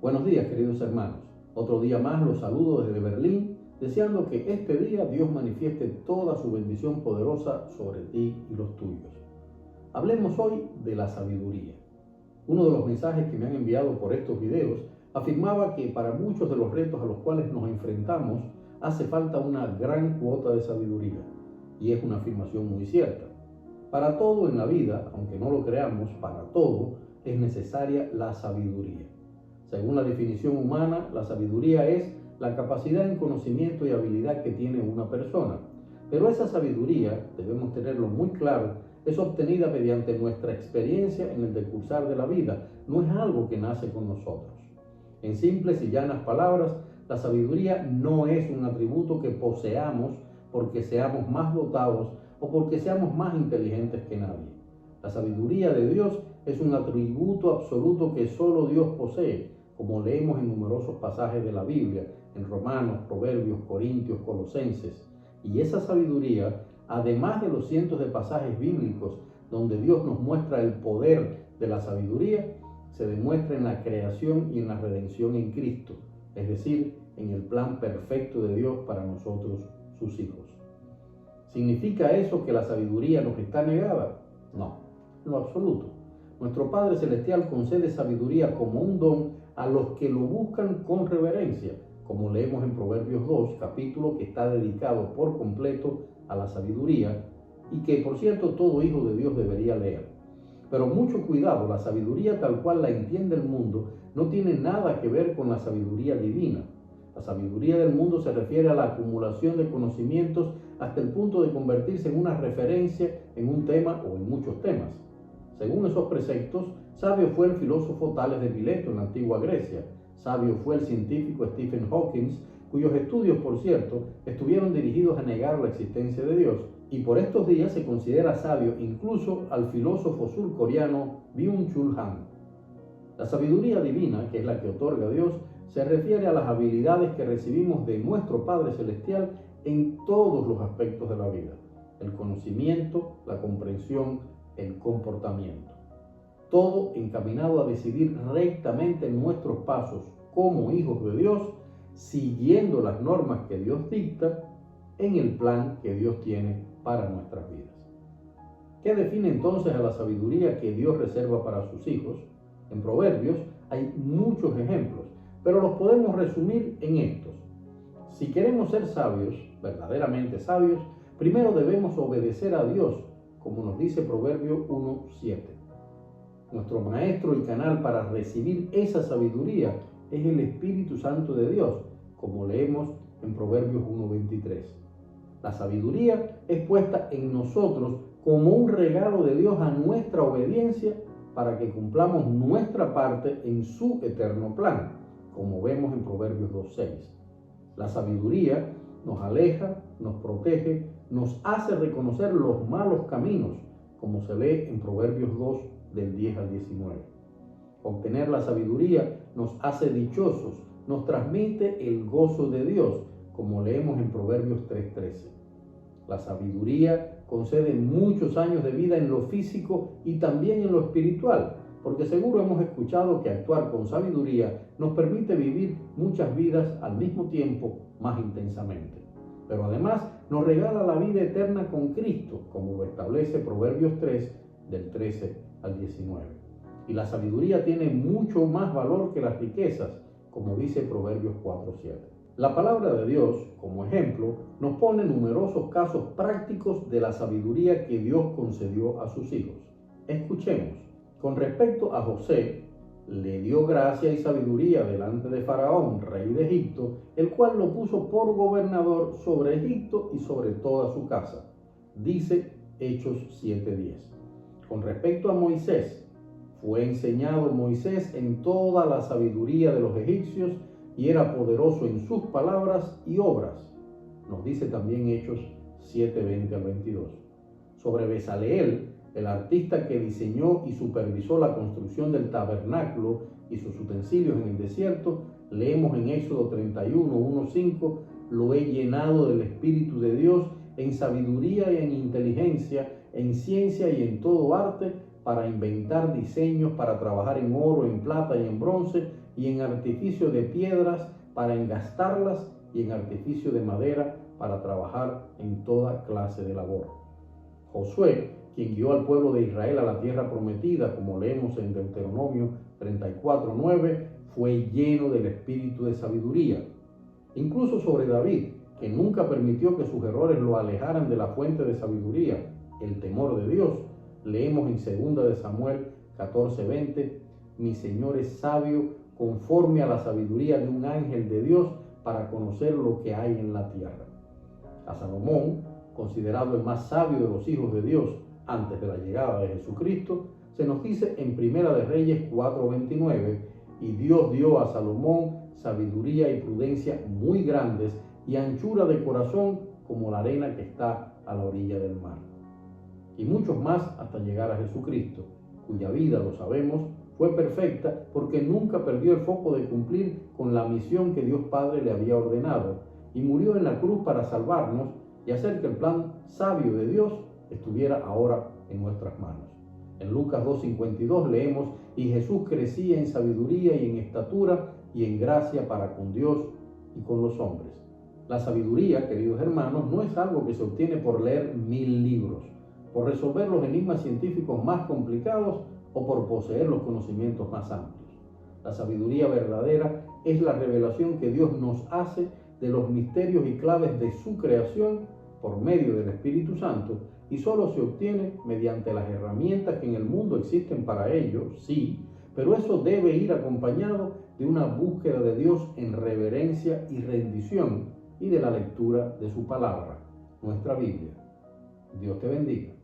Buenos días, queridos hermanos. Otro día más los saludo desde Berlín, deseando que este día Dios manifieste toda su bendición poderosa sobre ti y los tuyos. Hablemos hoy de la sabiduría. Uno de los mensajes que me han enviado por estos videos afirmaba que para muchos de los retos a los cuales nos enfrentamos hace falta una gran cuota de sabiduría. Y es una afirmación muy cierta. Para todo en la vida, aunque no lo creamos, para todo es necesaria la sabiduría. Según la definición humana, la sabiduría es la capacidad en conocimiento y habilidad que tiene una persona. Pero esa sabiduría, debemos tenerlo muy claro, es obtenida mediante nuestra experiencia en el decursar de la vida, no es algo que nace con nosotros. En simples y llanas palabras, la sabiduría no es un atributo que poseamos porque seamos más dotados o porque seamos más inteligentes que nadie. La sabiduría de Dios es un atributo absoluto que solo Dios posee, como leemos en numerosos pasajes de la Biblia, en Romanos, Proverbios, Corintios, Colosenses. Y esa sabiduría, además de los cientos de pasajes bíblicos donde Dios nos muestra el poder de la sabiduría, se demuestra en la creación y en la redención en Cristo, es decir, en el plan perfecto de Dios para nosotros, sus hijos. ¿Significa eso que la sabiduría nos está negada? No, en lo absoluto. Nuestro Padre Celestial concede sabiduría como un don a los que lo buscan con reverencia, como leemos en Proverbios 2, capítulo que está dedicado por completo a la sabiduría y que, por cierto, todo hijo de Dios debería leer. Pero mucho cuidado, la sabiduría tal cual la entiende el mundo no tiene nada que ver con la sabiduría divina. La sabiduría del mundo se refiere a la acumulación de conocimientos hasta el punto de convertirse en una referencia en un tema o en muchos temas. Según esos preceptos, sabio fue el filósofo Tales de Mileto en la antigua Grecia. Sabio fue el científico Stephen Hawking, cuyos estudios, por cierto, estuvieron dirigidos a negar la existencia de Dios. Y por estos días se considera sabio incluso al filósofo surcoreano Byung-Chul Han. La sabiduría divina, que es la que otorga Dios, se refiere a las habilidades que recibimos de nuestro Padre Celestial en todos los aspectos de la vida: el conocimiento, la comprensión, el comportamiento. Todo encaminado a decidir rectamente nuestros pasos como hijos de Dios, siguiendo las normas que Dios dicta en el plan que Dios tiene para nuestras vidas. ¿Qué define entonces a la sabiduría que Dios reserva para sus hijos? En Proverbios hay muchos ejemplos, pero los podemos resumir en estos. Si queremos ser sabios, verdaderamente sabios, primero debemos obedecer a Dios, como nos dice Proverbio 1:7. Nuestro maestro y canal para recibir esa sabiduría es el Espíritu Santo de Dios, como leemos en Proverbios 1:23. La sabiduría es puesta en nosotros como un regalo de Dios a nuestra obediencia para que cumplamos nuestra parte en su eterno plan, como vemos en Proverbios 2:6. La sabiduría nos aleja, nos protege, nos hace reconocer los malos caminos, como se lee en Proverbios 2, del 10 al 19. Obtener la sabiduría nos hace dichosos, nos transmite el gozo de Dios, como leemos en Proverbios 3:13. La sabiduría concede muchos años de vida en lo físico y también en lo espiritual, porque seguro hemos escuchado que actuar con sabiduría nos permite vivir muchas vidas al mismo tiempo más intensamente. Pero además nos regala la vida eterna con Cristo, como lo establece Proverbios 3, del 13 al 19. Y la sabiduría tiene mucho más valor que las riquezas, como dice Proverbios 4:7. La palabra de Dios, como ejemplo, nos pone numerosos casos prácticos de la sabiduría que Dios concedió a sus hijos. Escuchemos. Con respecto a José, le dio gracia y sabiduría delante de Faraón, rey de Egipto, el cual lo puso por gobernador sobre Egipto y sobre toda su casa. Dice Hechos 7:10. Con respecto a Moisés, fue enseñado Moisés en toda la sabiduría de los egipcios y era poderoso en sus palabras y obras. Nos dice también Hechos 7:20 al 22. Sobre Bezaleel, el artista que diseñó y supervisó la construcción del tabernáculo y sus utensilios en el desierto, leemos en Éxodo 31:1-5: lo he llenado del Espíritu de Dios en sabiduría y en inteligencia, en ciencia y en todo arte, para inventar diseños, para trabajar en oro, en plata y en bronce, y en artificio de piedras para engastarlas, y en artificio de madera para trabajar en toda clase de labor. Josué, quien guió al pueblo de Israel a la tierra prometida, como leemos en Deuteronomio 34:9, fue lleno del espíritu de sabiduría. Incluso sobre David, que nunca permitió que sus errores lo alejaran de la fuente de sabiduría, el temor de Dios, leemos en 2 de Samuel 14:20, mi Señor es sabio conforme a la sabiduría de un ángel de Dios para conocer lo que hay en la tierra. A Salomón, considerado el más sabio de los hijos de Dios antes de la llegada de Jesucristo, se nos dice en Primera de Reyes 4:29, y Dios dio a Salomón sabiduría y prudencia muy grandes y anchura de corazón como la arena que está a la orilla del mar. Y muchos más hasta llegar a Jesucristo, cuya vida, lo sabemos, fue perfecta porque nunca perdió el foco de cumplir con la misión que Dios Padre le había ordenado, y murió en la cruz para salvarnos y hacer que el plan sabio de Dios estuviera ahora en nuestras manos. En Lucas 2:52 leemos, y Jesús crecía en sabiduría y en estatura y en gracia para con Dios y con los hombres. La sabiduría, queridos hermanos, no es algo que se obtiene por leer 1000 libros, por resolver los enigmas científicos más complicados o por poseer los conocimientos más amplios. La sabiduría verdadera es la revelación que Dios nos hace de los misterios y claves de su creación por medio del Espíritu Santo, y solo se obtiene mediante las herramientas que en el mundo existen para ello, sí, pero eso debe ir acompañado de una búsqueda de Dios en reverencia y rendición y de la lectura de su palabra, nuestra Biblia. Dios te bendiga.